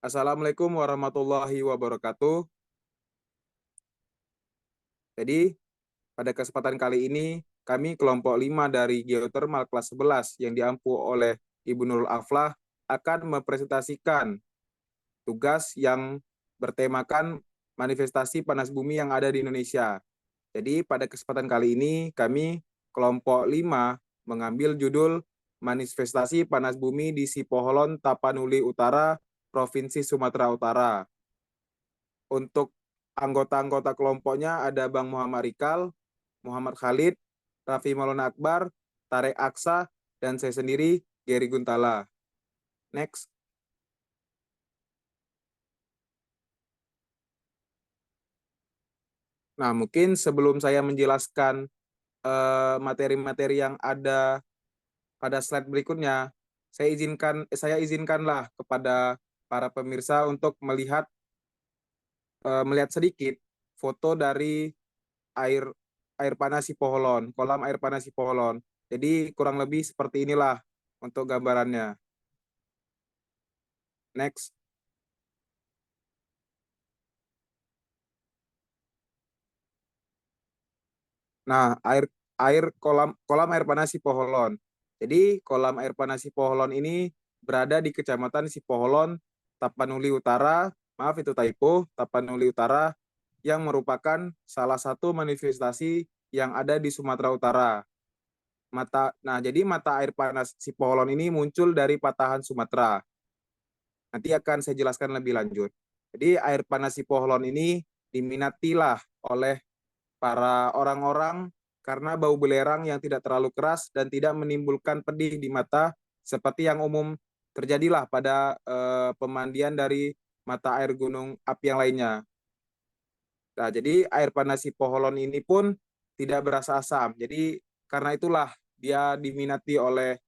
Assalamualaikum warahmatullahi wabarakatuh. Jadi, pada kesempatan kali ini, kami kelompok 5 dari Geothermal kelas 11 yang diampu oleh Ibu Nurul Aflah akan mempresentasikan tugas yang bertemakan manifestasi panas bumi yang ada di Indonesia. Jadi, pada kesempatan kali ini, kami kelompok 5 mengambil judul Manifestasi Panas Bumi di Sipoholon, Tapanuli Utara, Provinsi Sumatera Utara. Untuk anggota-anggota kelompoknya ada Bang Muhammad Rikal, Muhammad Khalid, Raffi Maulana Akbar, Tarek Aksa, dan saya sendiri, Gary Guntala. Next. Nah, mungkin sebelum saya menjelaskan materi-materi yang ada pada slide berikutnya, saya izinkanlah kepada para pemirsa untuk melihat sedikit foto dari air air panas Sipoholon, kolam air panas Sipoholon. Jadi kurang lebih seperti inilah untuk gambarannya. Next. Nah, air kolam kolam air panas Sipoholon. Jadi kolam air panas Sipoholon ini berada di Kecamatan Sipoholon, Tapanuli Utara. Maaf itu typo, Tapanuli Utara yang merupakan salah satu manifestasi yang ada di Sumatera Utara. Jadi mata air panas Sipoholon ini muncul dari patahan Sumatera. Nanti akan saya jelaskan lebih lanjut. Jadi air panas Sipoholon ini diminatilah oleh para orang-orang karena bau belerang yang tidak terlalu keras dan tidak menimbulkan pedih di mata seperti yang umum terjadilah pada pemandian dari mata air gunung api yang lainnya. Nah, jadi air panas Sipoholon ini pun tidak berasa asam. Jadi karena itulah dia diminati oleh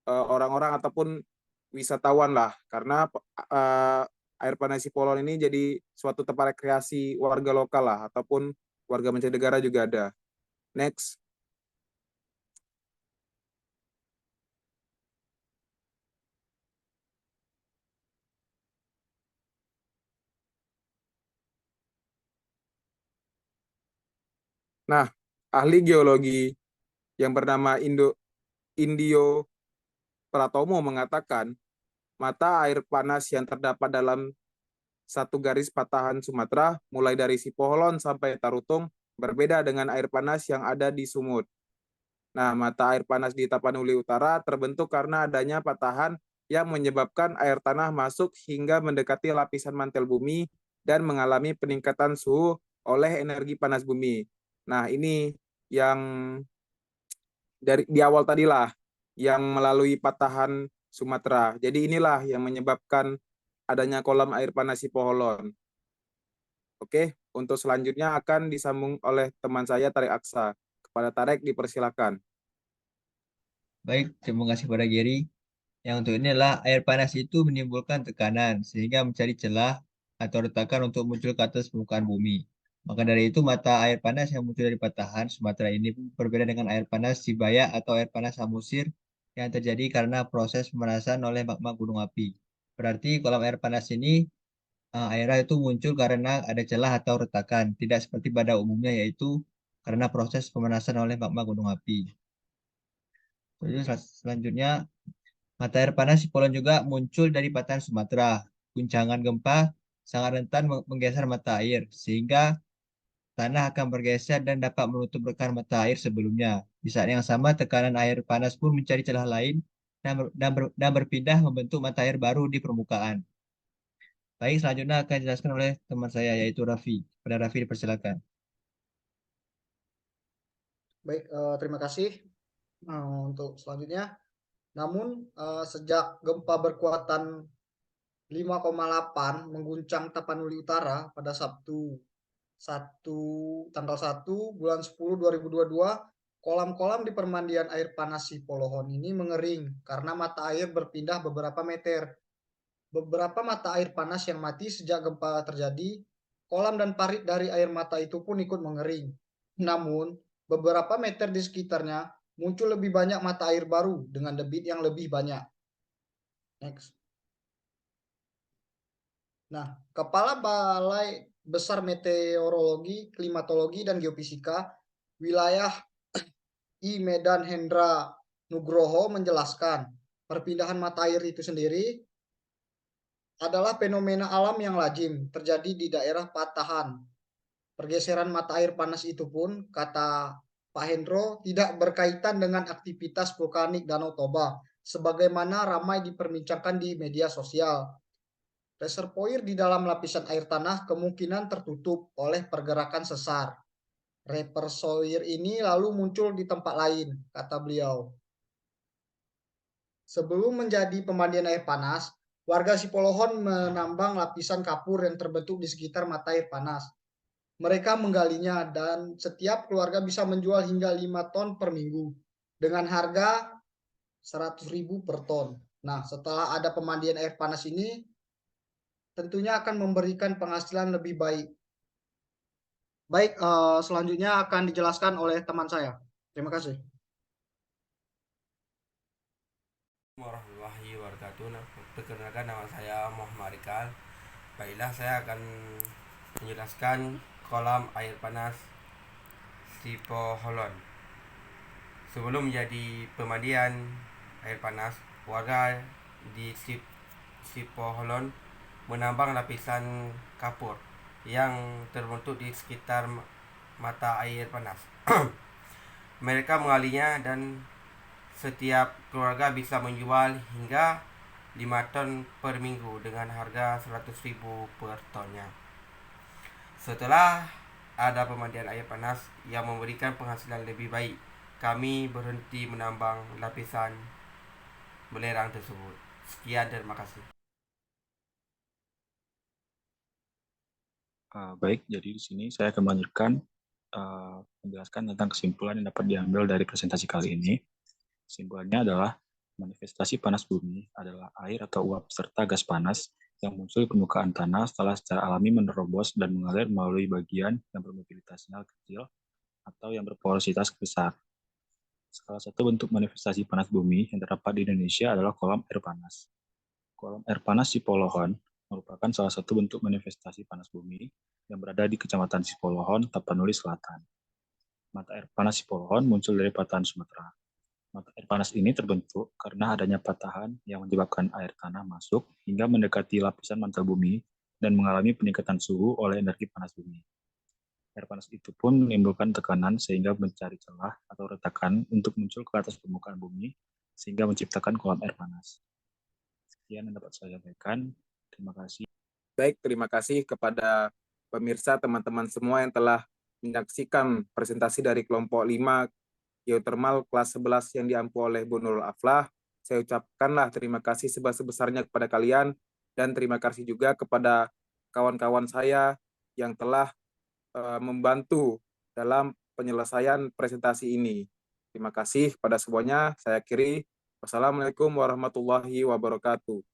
orang-orang ataupun wisatawan lah karena uh, air panas Sipolon ini jadi suatu tempat rekreasi warga lokal lah ataupun warga mancanegara juga ada. Next. Nah, ahli geologi yang bernama Indio Pratomo mengatakan mata air panas yang terdapat dalam satu garis patahan Sumatera mulai dari Sipoholon sampai Tarutung berbeda dengan air panas yang ada di Sumut. Nah, mata air panas di Tapanuli Utara terbentuk karena adanya patahan yang menyebabkan air tanah masuk hingga mendekati lapisan mantel bumi dan mengalami peningkatan suhu oleh energi panas bumi. Nah, ini yang dari di awal tadilah yang melalui patahan Sumatera. Jadi inilah yang menyebabkan adanya kolam air panas Sipoholon. Oke, untuk selanjutnya akan disambung oleh teman saya Tarek Aksa. Kepada Tarek dipersilakan. Baik, terima kasih pada Gary. Yang untuk ini adalah air panas itu menimbulkan tekanan sehingga mencari celah atau retakan untuk muncul ke atas permukaan bumi. Maka dari itu mata air panas yang muncul dari patahan Sumatera ini berbeda dengan air panas Sibaya atau air panas Samosir yang terjadi karena proses pemanasan oleh magma gunung api. Berarti kolam air panas ini airnya itu muncul karena ada celah atau retakan, tidak seperti pada umumnya yaitu karena proses pemanasan oleh magma gunung api. Terus selanjutnya mata air panas Sipolon juga muncul dari patahan Sumatera. Guncangan gempa sangat rentan menggeser mata air, sehingga tanah akan bergeser dan dapat menutup rekan mata air sebelumnya. Di saat yang sama, tekanan air panas pun mencari celah lain dan berpindah membentuk mata air baru di permukaan. Baik, selanjutnya akan dijelaskan oleh teman saya, yaitu Raffi. Pada Raffi, dipersilakan. Baik, terima kasih. Untuk selanjutnya, namun sejak gempa berkuatan 5,8 mengguncang Tapanuli Utara pada Sabtu tanggal 1 bulan 10 2022, kolam-kolam di permandian air panas Sipolohon ini mengering karena mata air berpindah beberapa meter. Beberapa mata air panas yang mati sejak gempa terjadi, kolam dan parit dari air mata itu pun ikut mengering. Namun, beberapa meter di sekitarnya muncul lebih banyak mata air baru dengan debit yang lebih banyak. Next. Nah, Kepala Balai Besar Meteorologi, Klimatologi, dan Geofisika wilayah I Medan Hendra Nugroho menjelaskan, perpindahan mata air itu sendiri adalah fenomena alam yang lazim terjadi di daerah patahan. Pergeseran mata air panas itu pun, kata Pak Hendro, tidak berkaitan dengan aktivitas vulkanik Danau Toba, sebagaimana ramai diperbincangkan di media sosial. Reservoir di dalam lapisan air tanah kemungkinan tertutup oleh pergerakan sesar. Reservoir ini lalu muncul di tempat lain, kata beliau. Sebelum menjadi pemandian air panas, warga Sipolohon menambang lapisan kapur yang terbentuk di sekitar mata air panas. Mereka menggalinya dan setiap keluarga bisa menjual hingga 5 ton per minggu dengan harga 100.000 per ton. Nah, setelah ada pemandian air panas ini, tentunya akan memberikan penghasilan lebih baik. Baik, selanjutnya akan dijelaskan oleh teman saya. Terima kasih. Warahmatullahi wabarakatuh. Perkenalkan, nama saya Muhammad Rikal. Baiklah, saya akan menjelaskan kolam air panas Sipoholon. Sebelum menjadi pemandian air panas, warga di Sipoholon menambang lapisan kapur yang terbentuk di sekitar mata air panas. Mereka mengalinya dan setiap keluarga bisa menjual hingga 5 ton per minggu dengan harga 100.000 per tonnya. Setelah ada pemandian air panas yang memberikan penghasilan lebih baik, kami berhenti menambang lapisan belerang tersebut. Sekian, terima kasih. Baik, jadi di sini saya akan melanjutkan menjelaskan tentang kesimpulan yang dapat diambil dari presentasi kali ini. Kesimpulannya adalah manifestasi panas bumi adalah air atau uap serta gas panas yang muncul di permukaan tanah setelah secara alami menerobos dan mengalir melalui bagian yang bermobilitasnya kecil atau yang berporositas besar. Salah satu bentuk manifestasi panas bumi yang terdapat di Indonesia adalah kolam air panas. Kolam air panas Sipolohon merupakan salah satu bentuk manifestasi panas bumi yang berada di Kecamatan Sipolohon, Tapanuli Selatan. Mata air panas Sipolohon muncul dari patahan Sumatera. Mata air panas ini terbentuk karena adanya patahan yang menyebabkan air tanah masuk hingga mendekati lapisan mantel bumi dan mengalami peningkatan suhu oleh energi panas bumi. Air panas itu pun menimbulkan tekanan sehingga mencari celah atau retakan untuk muncul ke atas permukaan bumi sehingga menciptakan kolam air panas. Sekian yang dapat saya sampaikan. Terima kasih. Baik, terima kasih kepada pemirsa teman-teman semua yang telah menyaksikan presentasi dari kelompok 5 geothermal kelas 11 yang diampu oleh Bu Nurul Aflah. Saya ucapkanlah terima kasih sebesar-besarnya kepada kalian dan terima kasih juga kepada kawan-kawan saya yang telah membantu dalam penyelesaian presentasi ini. Terima kasih kepada semuanya. Saya akhiri. Wassalamualaikum warahmatullahi wabarakatuh.